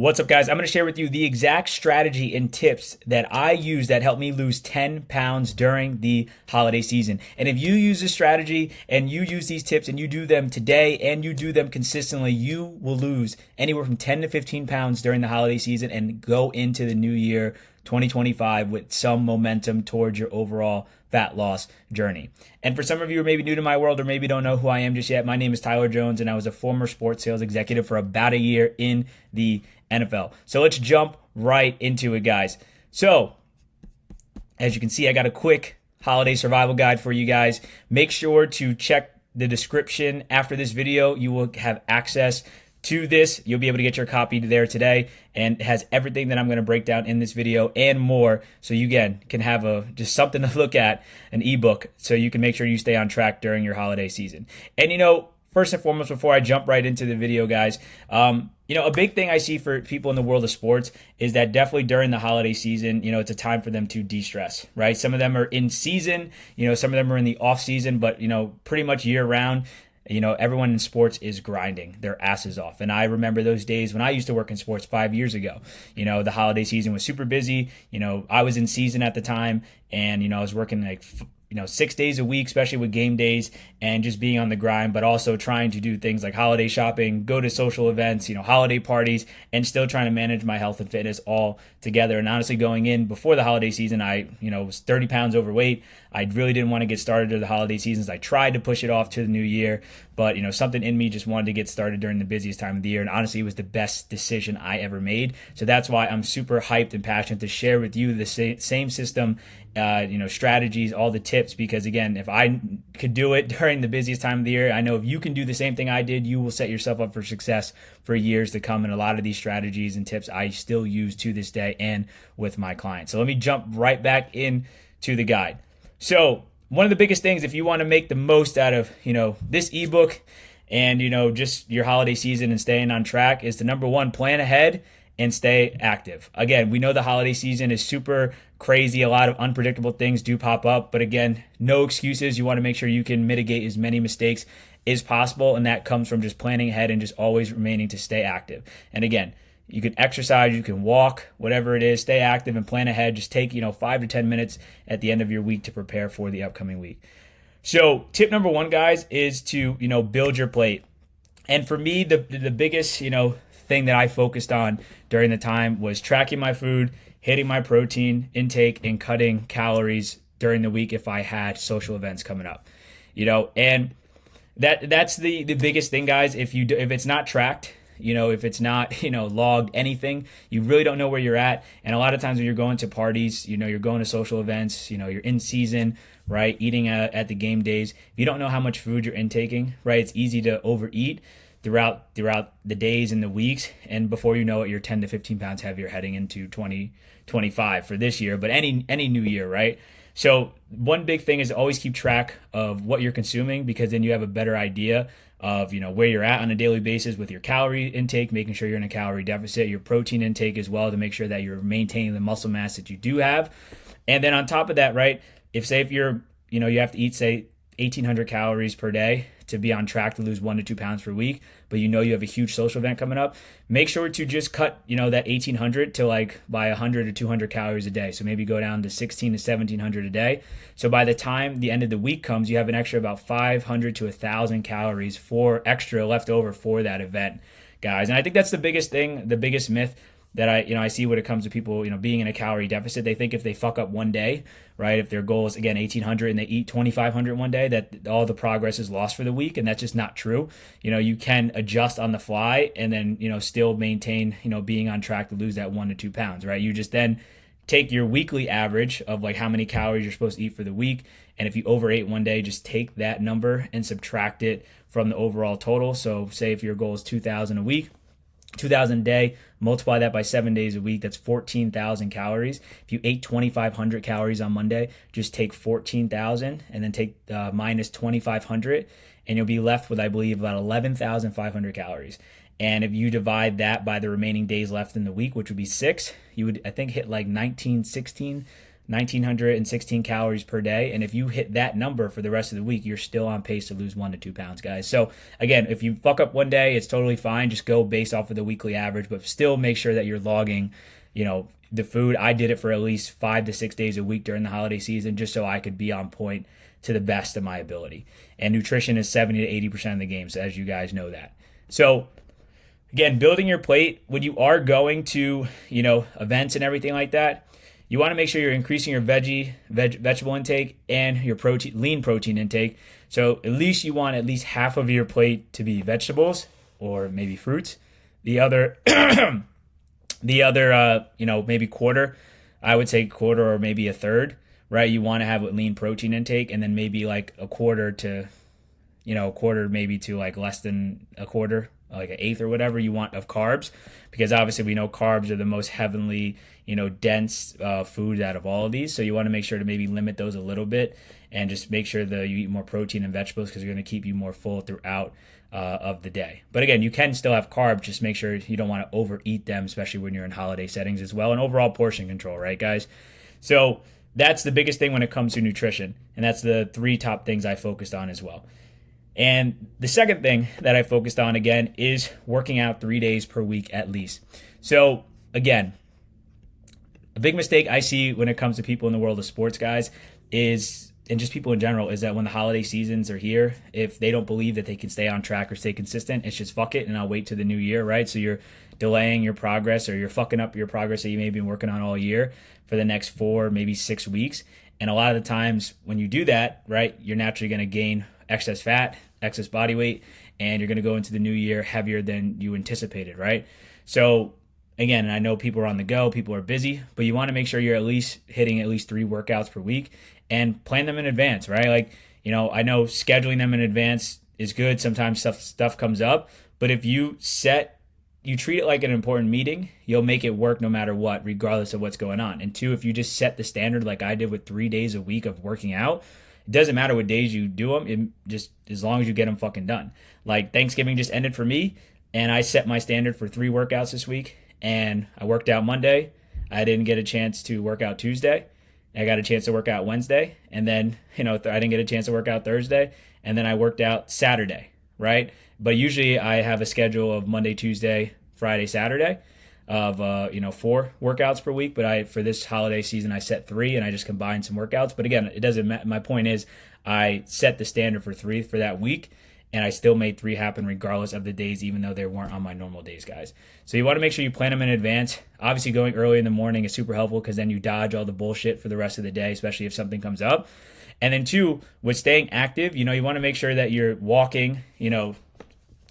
What's up, guys? I'm going to share with you the exact strategy and tips that I use that helped me lose 10 pounds during the holiday season. And if you use this strategy and you use these tips and you do them today and you do them consistently, you will lose anywhere from 10 to 15 pounds during the holiday season and go into the new year 2025 with some momentum towards your overall fat loss journey. And for some of you who are maybe new to my world or maybe don't know who I am just yet, my name is Tyler Jones and I was a former sports sales executive for about a year in the NFL. So let's jump right into it, guys. So as you can see, I got a quick holiday survival guide for you guys. Make sure to check the description after this video. You will have access to this. You'll be able to get your copy there today, and it has everything that I'm going to break down in this video and more, so you again can have just something to look at, an ebook, so you can make sure you stay on track during your holiday season. And first and foremost, before I jump right into the video, guys, a big thing I see for people in the world of sports is that definitely during the holiday season, it's a time for them to de-stress, right? Some of them are in season, some of them are in the off season, but pretty much year round, everyone in sports is grinding their asses off. And I remember those days when I used to work in sports 5 years ago. The holiday season was super busy. I was in season at the time, and I was working like 6 days a week, especially with game days, and just being on the grind, but also trying to do things like holiday shopping, go to social events, holiday parties, and still trying to manage my health and fitness all together. And honestly, going in before the holiday season, I, was 30 pounds overweight. I really didn't want to get started during the holiday seasons. I tried to push it off to the new year, but, something in me just wanted to get started during the busiest time of the year. And honestly, it was the best decision I ever made. So that's why I'm super hyped and passionate to share with you the same system, strategies, all the tips, because again, if I could do it during the busiest time of the year, I know if you can do the same thing I did, you will set yourself up for success for years to come. And a lot of these strategies and tips I still use to this day and with my clients. So let me jump right back into the guide. So one of the biggest things, if you want to make the most out of, this ebook and, just your holiday season and staying on track, is to number one, plan ahead and stay active. Again, we know the holiday season is super crazy. A lot of unpredictable things do pop up, but again, no excuses. You want to make sure you can mitigate as many mistakes as possible, and that comes from just planning ahead and just always remaining to stay active. And again, you can exercise, you can walk, whatever it is, stay active and plan ahead. Just take, 5 to 10 minutes at the end of your week to prepare for the upcoming week. So tip number one, guys, is to, build your plate. And for me, the biggest, thing that I focused on during the time was tracking my food, hitting my protein intake, and cutting calories during the week if I had social events coming up. And that's the biggest thing, guys. If it's not tracked, if it's not, logged anything, you really don't know where you're at. And a lot of times when you're going to parties, you're going to social events, you're in season, right? Eating at the game days. If you don't know how much food you're intaking, right? It's easy to overeat throughout the days and the weeks. And before you know it, you're 10 to 15 pounds heavier heading into 2025 for this year, but any new year, right? So one big thing is always keep track of what you're consuming, because then you have a better idea of, where you're at on a daily basis with your calorie intake, making sure you're in a calorie deficit, your protein intake as well, to make sure that you're maintaining the muscle mass that you do have. And then on top of that, right, if you're, you have to eat, say, 1,800 calories per day to be on track to lose 1 to 2 pounds per week, but you have a huge social event coming up, make sure to just cut, that 1,800 to by 100 or 200 calories a day. So maybe go down to 1,600 to 1,700 a day. So by the time the end of the week comes, you have an extra about 500 to 1,000 calories for extra left over for that event, guys. And I think that's the biggest thing, the biggest myth that I see when it comes to people, being in a calorie deficit. They think if they fuck up one day, right, if their goal is, again, 1,800 and they eat 2,500 one day, that all the progress is lost for the week. And that's just not true. You can adjust on the fly and then, still maintain, being on track to lose that 1 to 2 pounds, right? You just then take your weekly average of how many calories you're supposed to eat for the week. And if you overate one day, just take that number and subtract it from the overall total. So say if your goal is 2,000 a week, 2,000 a day, multiply that by 7 days a week, that's 14,000 calories. If you ate 2,500 calories on Monday, just take 14,000 and then take minus 2,500, and you'll be left with, I believe, about 11,500 calories. And if you divide that by the remaining days left in the week, which would be 6, you would, I think, hit 1916 1,916 calories per day. And if you hit that number for the rest of the week, you're still on pace to lose 1 to 2 pounds, guys. So again, if you fuck up one day, it's totally fine. Just go based off of the weekly average, but still make sure that you're logging, the food. I did it for at least 5 to 6 days a week during the holiday season, just so I could be on point to the best of my ability. And nutrition is 70 to 80% of the game. So as you guys know that. So again, building your plate when you are going to, events and everything like that, you want to make sure you're increasing your vegetable intake and your lean protein intake. So at least you want at least half of your plate to be vegetables or maybe fruits. The other, maybe quarter, I would say quarter or maybe a third, right? You want to have a lean protein intake, and then maybe like a quarter maybe to like less than a quarter, like an eighth or whatever you want of carbs, because obviously we know carbs are the most heavily, dense food out of all of these. So you want to make sure to maybe limit those a little bit and just make sure that you eat more protein and vegetables, because they're going to keep you more full throughout of the day. But again, you can still have carbs, just make sure you don't want to overeat them, especially when you're in holiday settings as well, and overall portion control, right, guys? So that's the biggest thing when it comes to nutrition, and that's the 3 top things I focused on as well. And the second thing that I focused on, again, is working out 3 days per week at least. So again, a big mistake I see when it comes to people in the world of sports, guys, and just people in general, is that when the holiday seasons are here, if they don't believe that they can stay on track or stay consistent, it's just fuck it and I'll wait to the new year, right? So you're delaying your progress, or you're fucking up your progress that you may have been working on all year for the next 4, maybe 6 weeks. And a lot of the times when you do that, right, you're naturally going to gain excess fat, excess body weight, and you're going to go into the new year heavier than you anticipated, right? So again, I know people are on the go, people are busy, but you want to make sure you're at least hitting at least 3 workouts per week and plan them in advance, right? Like, I know scheduling them in advance is good. Sometimes stuff comes up, but if you treat it like an important meeting, you'll make it work no matter what, regardless of what's going on. And 2, if you just set the standard like I did with 3 days a week of working out, it doesn't matter what days you do them, it just as long as you get them fucking done. Like Thanksgiving just ended for me, and I set my standard for 3 workouts this week, and I worked out Monday. I didn't get a chance to work out Tuesday. I got a chance to work out Wednesday, and then, I didn't get a chance to work out Thursday, and then I worked out Saturday, right? But usually I have a schedule of Monday, Tuesday, Friday, Saturday of 4 workouts per week, but for this holiday season I set 3, and I just combined some workouts. But again, it doesn't matter. My point is I set the standard for 3 for that week, and I still made 3 happen regardless of the days, even though they weren't on my normal days, guys. So you want to make sure you plan them in advance. Obviously, going early in the morning is super helpful, because then you dodge all the bullshit for the rest of the day, especially if something comes up. And then 2, with staying active, you want to make sure that you're walking,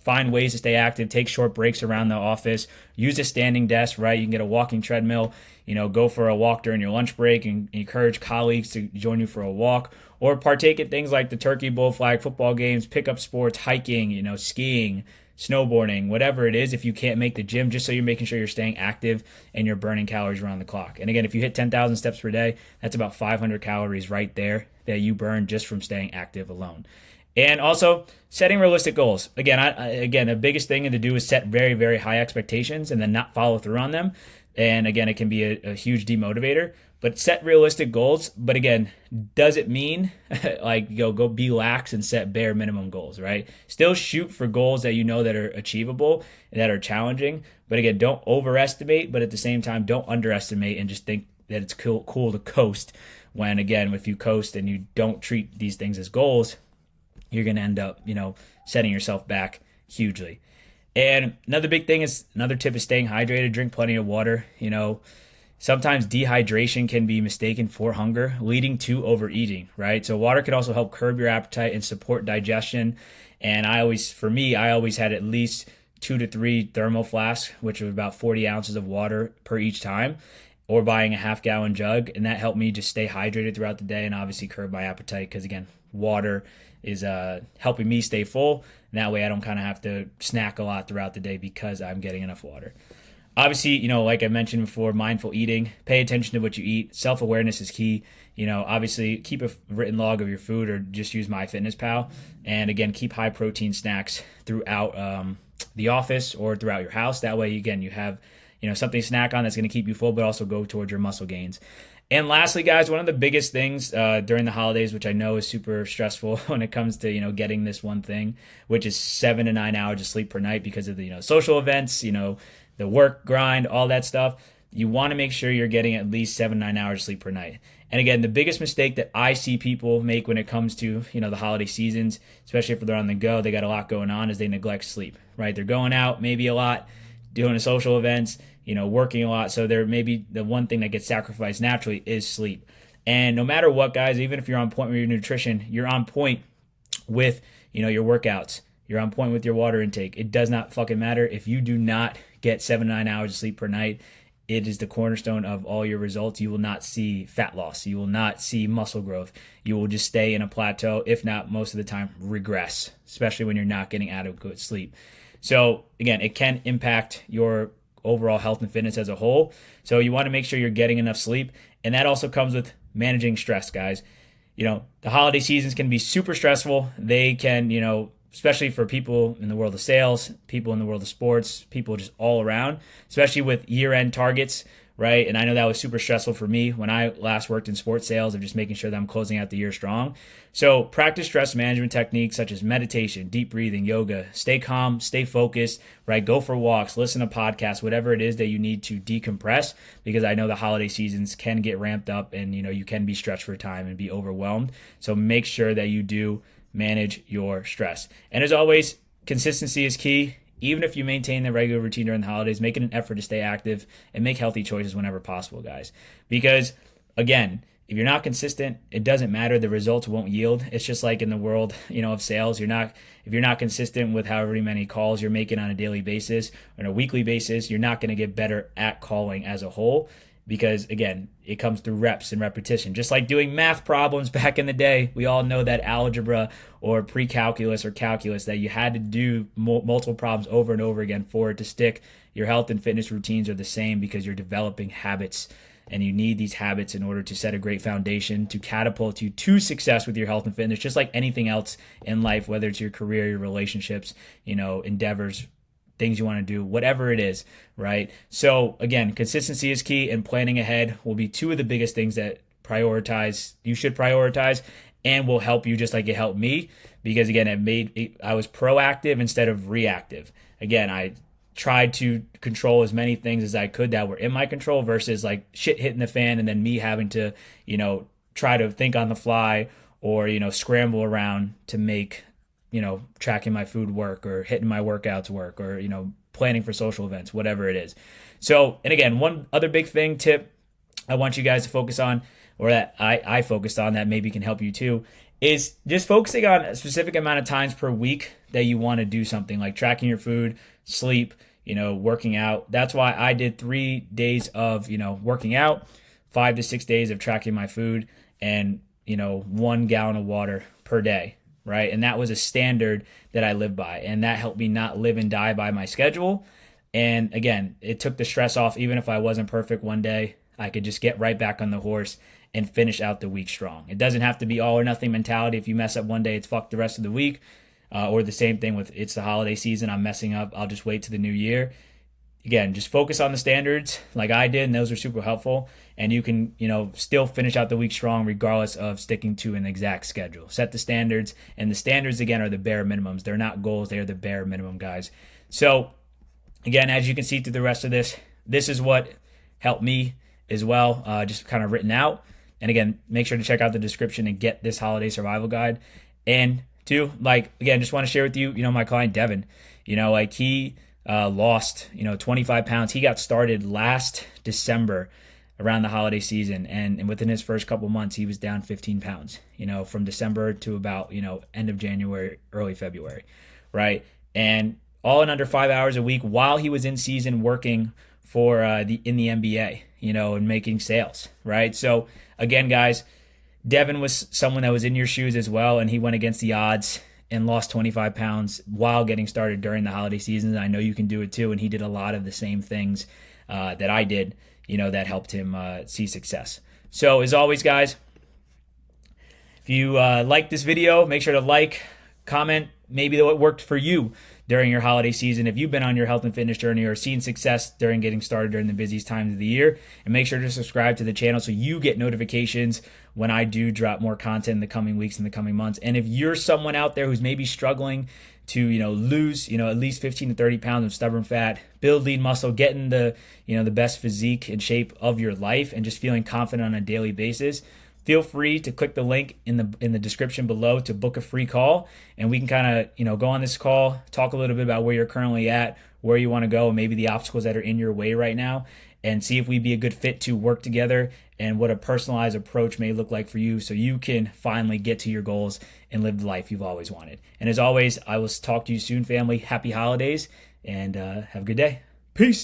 find ways to stay active, take short breaks around the office, use a standing desk, right? You can get a walking treadmill, go for a walk during your lunch break, and encourage colleagues to join you for a walk, or partake in things like the Turkey Bowl, flag football games, pickup sports, hiking, skiing, snowboarding, whatever it is, if you can't make the gym, just so you're making sure you're staying active and you're burning calories around the clock. And again, if you hit 10,000 steps per day, that's about 500 calories right there that you burn just from staying active alone. And also setting realistic goals. Again, the biggest thing to do is set very, very high expectations and then not follow through on them. And again, it can be a huge demotivator. But set realistic goals. But again, does it mean like go be lax and set bare minimum goals, right? Still shoot for goals that that are achievable and that are challenging. But again, don't overestimate, but at the same time, don't underestimate and just think that it's cool to coast. When again, if you coast and you don't treat these things as goals, you're going to end up, setting yourself back hugely. And another tip is staying hydrated. Drink plenty of water. Sometimes dehydration can be mistaken for hunger, leading to overeating, right? So water could also help curb your appetite and support digestion. And I always had at least 2 to 3 thermal flasks, which are about 40 ounces of water per each time, or buying a half-gallon jug. And that helped me just stay hydrated throughout the day and obviously curb my appetite, because again, water is helping me stay full. And that way I don't kind of have to snack a lot throughout the day because I'm getting enough water. Obviously, like I mentioned before, mindful eating, pay attention to what you eat. Self-awareness is key. Obviously keep a written log of your food, or just use MyFitnessPal. And again, keep high protein snacks throughout the office or throughout your house. That way, again, you have, something to snack on that's going to keep you full, but also go towards your muscle gains. And lastly, guys, one of the biggest things during the holidays, which I know is super stressful when it comes to, getting this one thing, which is 7 to 9 hours of sleep per night because of the, social events, the work grind, all that stuff. You want to make sure you're getting at least 7 to 9 hours of sleep per night. And again, the biggest mistake that I see people make when it comes to, the holiday seasons, especially if they're on the go, they got a lot going on, is they neglect sleep, right? They're going out maybe a lot, doing social events, working a lot. So there maybe the one thing that gets sacrificed naturally is sleep. And no matter what, guys, even if you're on point with your nutrition, you're on point with, your workouts. You're on point with your water intake. It does not fucking matter if you do not get 7 to 9 hours of sleep per night. It is the cornerstone of all your results. You will not see fat loss. You will not see muscle growth. You will just stay in a plateau, if not most of the time regress, especially when you're not getting adequate sleep. So again, it can impact your overall health and fitness as a whole. So you want to make sure you're getting enough sleep. And that also comes with managing stress, guys. The holiday seasons can be super stressful. They can, especially for people in the world of sales, people in the world of sports, people just all around, especially with year-end targets, right? And I know that was super stressful for me when I last worked in sports sales of just making sure that I'm closing out the year strong. So practice stress management techniques such as meditation, deep breathing, yoga, stay calm, stay focused, right? Go for walks, listen to podcasts, whatever it is that you need to decompress, because I know the holiday seasons can get ramped up and, you can be stretched for time and be overwhelmed. So make sure that you do manage your stress. And as always, consistency is key. Even if you maintain the regular routine during the holidays, make it an effort to stay active and make healthy choices whenever possible, guys. Because again, if you're not consistent, it doesn't matter. The results won't yield. It's just like in the world, of sales. If you're not consistent with however many calls you're making on a daily basis or on a weekly basis, you're not going to get better at calling as a whole. Because again, it comes through reps and repetition. Just like doing math problems back in the day, we all know that algebra or pre-calculus or calculus, that you had to do multiple problems over and over again for it to stick. Your health and fitness routines are the same because you're developing habits, and you need these habits in order to set a great foundation to catapult you to success with your health and fitness, just like anything else in life, whether it's your career, your relationships, endeavors, things you want to do, whatever it is, right? So again, consistency is key, and planning ahead will be two of the biggest things that you should prioritize, and will help you just like it helped me, because again, I was proactive instead of reactive. Again, I tried to control as many things as I could that were in my control versus like shit hitting the fan and then me having to, try to think on the fly or, scramble around to make tracking my food work or hitting my workouts work or, planning for social events, whatever it is. So, and again, one other big tip I want you guys to focus on, or that I focused on that maybe can help you too, is just focusing on a specific amount of times per week that you want to do something like tracking your food, sleep, working out. That's why I did 3 days of, working out, 5 to 6 days of tracking my food, and, 1 gallon of water per day. Right. And that was a standard that I lived by. And that helped me not live and die by my schedule. And again, it took the stress off. Even if I wasn't perfect one day, I could just get right back on the horse and finish out the week strong. It doesn't have to be all or nothing mentality. If you mess up one day, it's fuck the rest of the week. Or the same thing with it's the holiday season, I'm messing up, I'll just wait to the new year. Again, just focus on the standards like I did, and those are super helpful. And you can, still finish out the week strong regardless of sticking to an exact schedule. Set the standards, and the standards, again, are the bare minimums. They're not goals. They are the bare minimum, guys. So, again, as you can see through the rest of this is what helped me as well, just kind of written out. And again, make sure to check out the description and get this holiday survival guide. And two, again, just want to share with you, my client Devin, he lost, 25 pounds. He got started last December around the holiday season. And within his first couple months, he was down 15 pounds, from December to about, end of January, early February. Right. And all in under 5 hours a week while he was in season working for in the NBA, and making sales. Right. So again, guys, Devin was someone that was in your shoes as well. And he went against the odds and lost 25 pounds while getting started during the holiday season. I know you can do it too. And he did a lot of the same things that I did, that helped him see success. So as always, guys, if you like this video, make sure to like, comment, maybe what worked for you during your holiday season, if you've been on your health and fitness journey or seen success during getting started during the busiest times of the year. And make sure to subscribe to the channel so you get notifications when I do drop more content in the coming weeks and the coming months. And if you're someone out there who's maybe struggling to, lose, at least 15 to 30 pounds of stubborn fat, build lean muscle, get in the best physique and shape of your life, and just feeling confident on a daily basis, feel free to click the link in the description below to book a free call, and we can kind of go on this call, talk a little bit about where you're currently at, where you want to go, and maybe the obstacles that are in your way right now, and see if we'd be a good fit to work together and what a personalized approach may look like for you so you can finally get to your goals and live the life you've always wanted. And as always, I will talk to you soon, family. Happy holidays, and have a good day. Peace.